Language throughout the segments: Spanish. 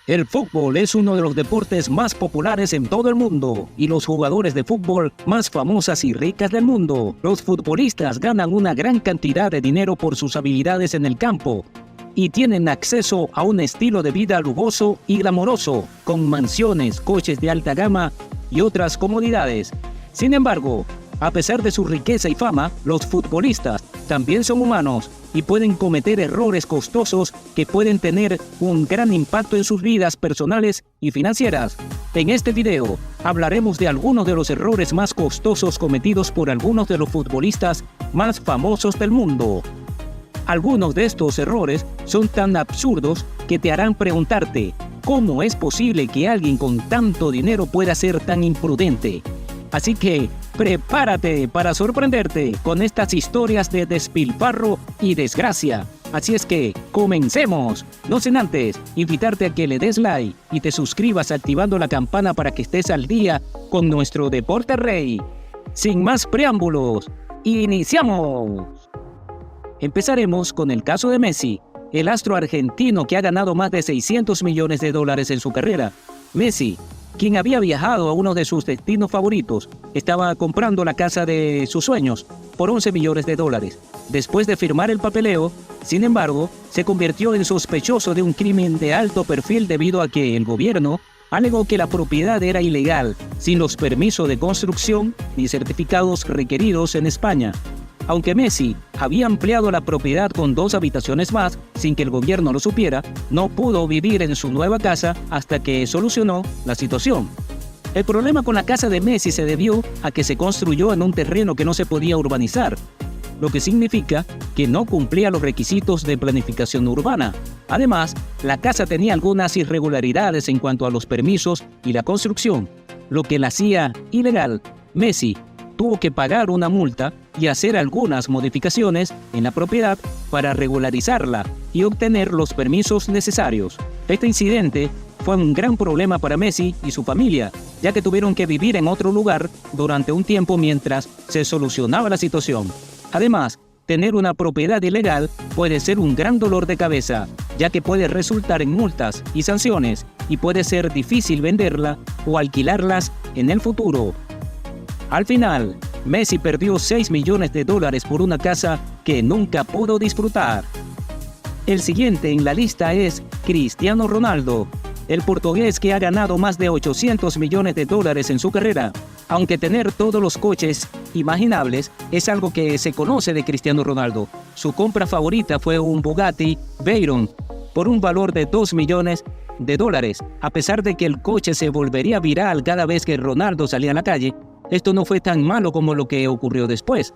El fútbol es uno de los deportes más populares en todo el mundo y los jugadores de fútbol más famosas y ricas del mundo. Los futbolistas ganan una gran cantidad de dinero por sus habilidades en el campo y tienen acceso a un estilo de vida lujoso y glamoroso, con mansiones, coches de alta gama y otras comodidades. Sin embargo, a pesar de su riqueza y fama, los futbolistas también son humanos y pueden cometer errores costosos que pueden tener un gran impacto en sus vidas personales y financieras. En este video hablaremos de algunos de los errores más costosos cometidos por algunos de los futbolistas más famosos del mundo. Algunos de estos errores son tan absurdos que te harán preguntarte, ¿cómo es posible que alguien con tanto dinero pueda ser tan imprudente? Así que prepárate para sorprenderte con estas historias de despilfarro y desgracia. Así es que comencemos. No sin antes invitarte a que le des like y te suscribas activando la campana para que estés al día con nuestro deporte rey. Sin más preámbulos, ¡iniciamos! Empezaremos con el caso de Messi, el astro argentino que ha ganado más de $600 millones en su carrera. Messi, quien había viajado a uno de sus destinos favoritos, estaba comprando la casa de sus sueños por $11 millones. Después de firmar el papeleo, sin embargo, se convirtió en sospechoso de un crimen de alto perfil debido a que el gobierno alegó que la propiedad era ilegal, sin los permisos de construcción ni certificados requeridos en España. Aunque Messi había ampliado la propiedad con 2 habitaciones más, sin que el gobierno lo supiera, no pudo vivir en su nueva casa hasta que solucionó la situación. El problema con la casa de Messi se debió a que se construyó en un terreno que no se podía urbanizar, lo que significa que no cumplía los requisitos de planificación urbana. Además, la casa tenía algunas irregularidades en cuanto a los permisos y la construcción, lo que la hacía ilegal. Messi tuvo que pagar una multa y hacer algunas modificaciones en la propiedad para regularizarla y obtener los permisos necesarios. Este incidente fue un gran problema para Messi y su familia, ya que tuvieron que vivir en otro lugar durante un tiempo mientras se solucionaba la situación. Además, tener una propiedad ilegal puede ser un gran dolor de cabeza, ya que puede resultar en multas y sanciones y puede ser difícil venderla o alquilarlas en el futuro. Al final, Messi perdió $6 millones por una casa que nunca pudo disfrutar. El siguiente en la lista es Cristiano Ronaldo, el portugués que ha ganado más de $800 millones en su carrera. Aunque tener todos los coches imaginables es algo que se conoce de Cristiano Ronaldo, su compra favorita fue un Bugatti Veyron por un valor de $2 millones. A pesar de que el coche se volvería viral cada vez que Ronaldo salía a la calle, esto no fue tan malo como lo que ocurrió después.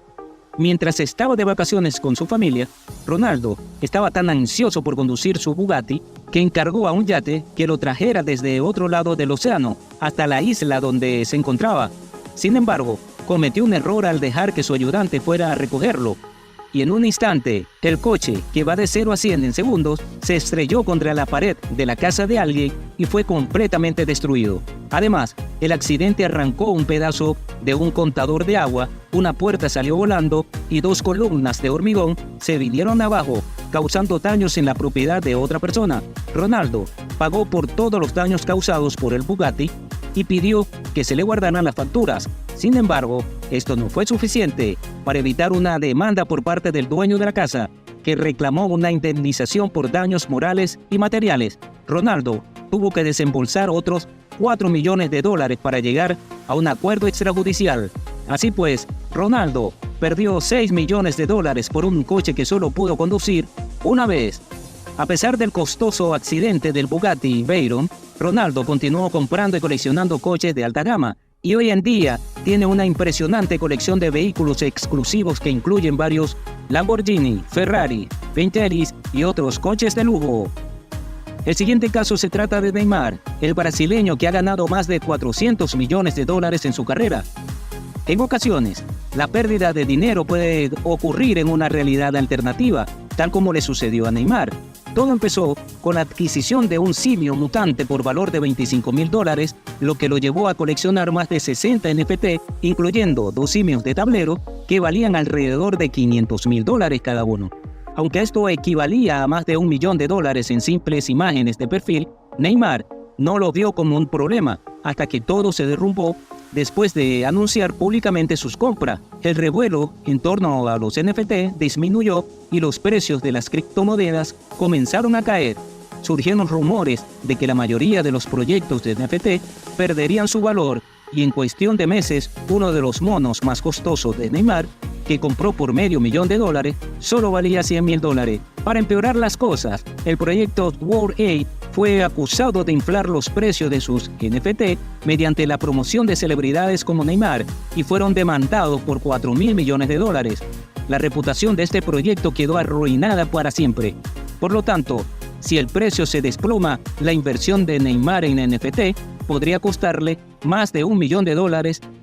Mientras estaba de vacaciones con su familia, Ronaldo estaba tan ansioso por conducir su Bugatti que encargó a un yate que lo trajera desde otro lado del océano hasta la isla donde se encontraba. Sin embargo, cometió un error al dejar que su ayudante fuera a recogerlo. Y en un instante, el coche, que va de 0 a 100 en segundos, se estrelló contra la pared de la casa de alguien y fue completamente destruido. Además, el accidente arrancó un pedazo de un contador de agua, una puerta salió volando y 2 columnas de hormigón se vinieron abajo, causando daños en la propiedad de otra persona. Ronaldo pagó por todos los daños causados por el Bugatti y pidió que se le guardaran las facturas. Sin embargo, esto no fue suficiente para evitar una demanda por parte del dueño de la casa, que reclamó una indemnización por daños morales y materiales. Ronaldo tuvo que desembolsar otros $4 millones para llegar a un acuerdo extrajudicial. Así pues, Ronaldo perdió $6 millones por un coche que solo pudo conducir una vez. A pesar del costoso accidente del Bugatti Veyron, Ronaldo continuó comprando y coleccionando coches de alta gama y hoy en día tiene una impresionante colección de vehículos exclusivos que incluyen varios Lamborghini, Ferrari, Bentley y otros coches de lujo. El siguiente caso se trata de Neymar, el brasileño que ha ganado más de $400 millones en su carrera. En ocasiones, la pérdida de dinero puede ocurrir en una realidad alternativa, tal como le sucedió a Neymar. Todo empezó con la adquisición de un simio mutante por valor de $25.000, lo que lo llevó a coleccionar más de 60 NFT, incluyendo 2 simios de tablero que valían alrededor de $500.000 cada uno. Aunque esto equivalía a más de $1 millón en simples imágenes de perfil, Neymar no lo vio como un problema hasta que todo se derrumbó después de anunciar públicamente sus compras. El revuelo en torno a los NFT disminuyó y los precios de las criptomonedas comenzaron a caer. Surgieron rumores de que la mayoría de los proyectos de NFT perderían su valor y en cuestión de meses uno de los monos más costosos de Neymar, que compró por $500,000, solo valía $100,000. Para empeorar las cosas, el proyecto World Aid fue acusado de inflar los precios de sus NFT mediante la promoción de celebridades como Neymar y fueron demandados por $4,000 millones. La reputación de este proyecto quedó arruinada para siempre. Por lo tanto, si el precio se desploma, la inversión de Neymar en NFT podría costarle más de $1 millón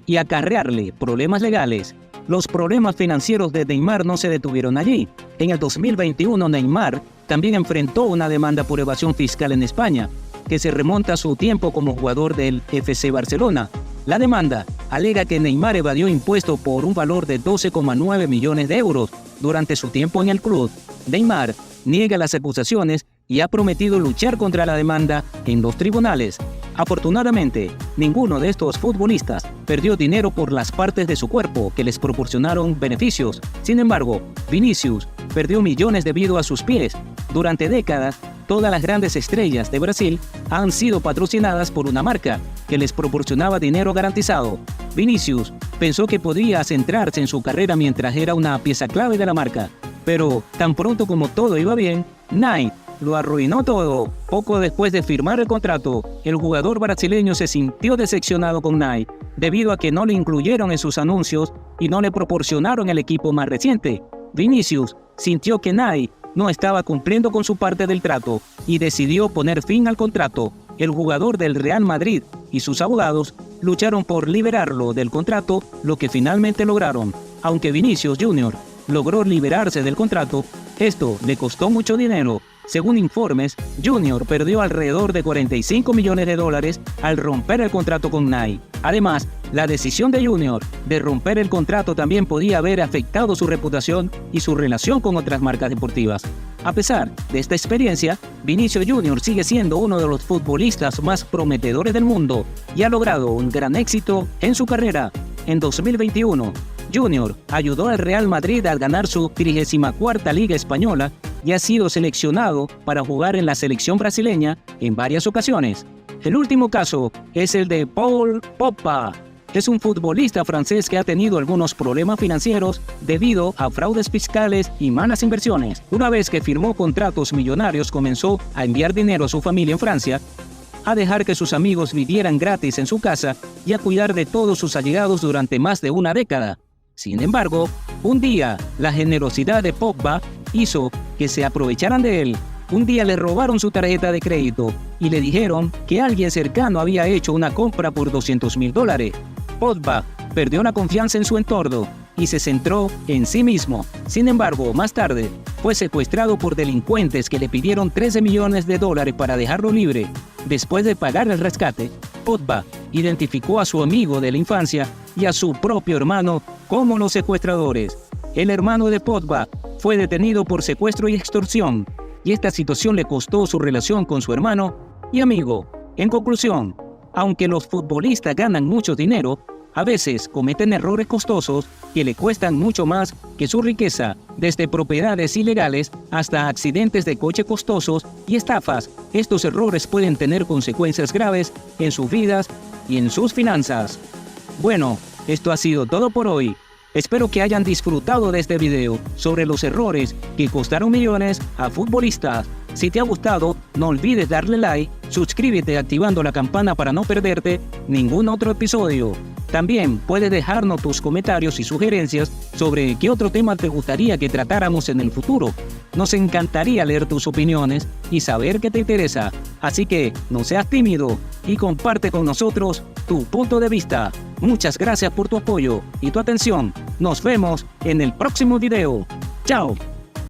y acarrearle problemas legales. Los problemas financieros de Neymar no se detuvieron allí. En el 2021, Neymar también enfrentó una demanda por evasión fiscal en España, que se remonta a su tiempo como jugador del FC Barcelona. La demanda alega que Neymar evadió impuestos por un valor de 12,9 millones de euros durante su tiempo en el club. Neymar niega las acusaciones y ha prometido luchar contra la demanda en los tribunales. Afortunadamente, ninguno de estos futbolistas perdió dinero por las partes de su cuerpo que les proporcionaron beneficios. Sin embargo, Vinicius perdió millones debido a sus pies. Durante décadas, todas las grandes estrellas de Brasil han sido patrocinadas por una marca que les proporcionaba dinero garantizado. Vinicius pensó que podía centrarse en su carrera mientras era una pieza clave de la marca. Pero tan pronto como todo iba bien, Nike lo arruinó todo. Poco después de firmar el contrato, el jugador brasileño se sintió decepcionado con Nike debido a que no le incluyeron en sus anuncios y no le proporcionaron el equipo más reciente. Vinicius sintió que Nike no estaba cumpliendo con su parte del trato y decidió poner fin al contrato. El jugador del Real Madrid y sus abogados lucharon por liberarlo del contrato, lo que finalmente lograron. Aunque Vinicius Jr. logró liberarse del contrato, esto le costó mucho dinero. Según informes, Junior perdió alrededor de $45 millones al romper el contrato con Nike. Además, la decisión de Junior de romper el contrato también podía haber afectado su reputación y su relación con otras marcas deportivas. A pesar de esta experiencia, Vinicius Jr. sigue siendo uno de los futbolistas más prometedores del mundo y ha logrado un gran éxito en su carrera. En 2021, Junior ayudó al Real Madrid a ganar su 34ª Liga Española y ha sido seleccionado para jugar en la selección brasileña en varias ocasiones. El último caso es el de Paul Pogba. Es un futbolista francés que ha tenido algunos problemas financieros debido a fraudes fiscales y malas inversiones. Una vez que firmó contratos millonarios, comenzó a enviar dinero a su familia en Francia, a dejar que sus amigos vivieran gratis en su casa y a cuidar de todos sus allegados durante más de una década. Sin embargo, un día, la generosidad de Pogba hizo que se aprovecharan de él. Un día le robaron su tarjeta de crédito y le dijeron que alguien cercano había hecho una compra por $200,000. Pogba perdió la confianza en su entorno y se centró en sí mismo. Sin embargo, más tarde, fue secuestrado por delincuentes que le pidieron $13 millones para dejarlo libre. Después de pagar el rescate, Pogba identificó a su amigo de la infancia y a su propio hermano como los secuestradores. El hermano de Pogba fue detenido por secuestro y extorsión, y esta situación le costó su relación con su hermano y amigo. En conclusión, aunque los futbolistas ganan mucho dinero, a veces cometen errores costosos que le cuestan mucho más que su riqueza, desde propiedades ilegales hasta accidentes de coche costosos y estafas. Estos errores pueden tener consecuencias graves en sus vidas y en sus finanzas. Bueno, esto ha sido todo por hoy. Espero que hayan disfrutado de este video sobre los errores que costaron millones a futbolistas. Si te ha gustado, no olvides darle like, suscríbete activando la campana para no perderte ningún otro episodio. También puedes dejarnos tus comentarios y sugerencias sobre qué otro tema te gustaría que tratáramos en el futuro. Nos encantaría leer tus opiniones y saber qué te interesa. Así que no seas tímido y comparte con nosotros tu punto de vista. Muchas gracias por tu apoyo y tu atención. Nos vemos en el próximo video. ¡Chao!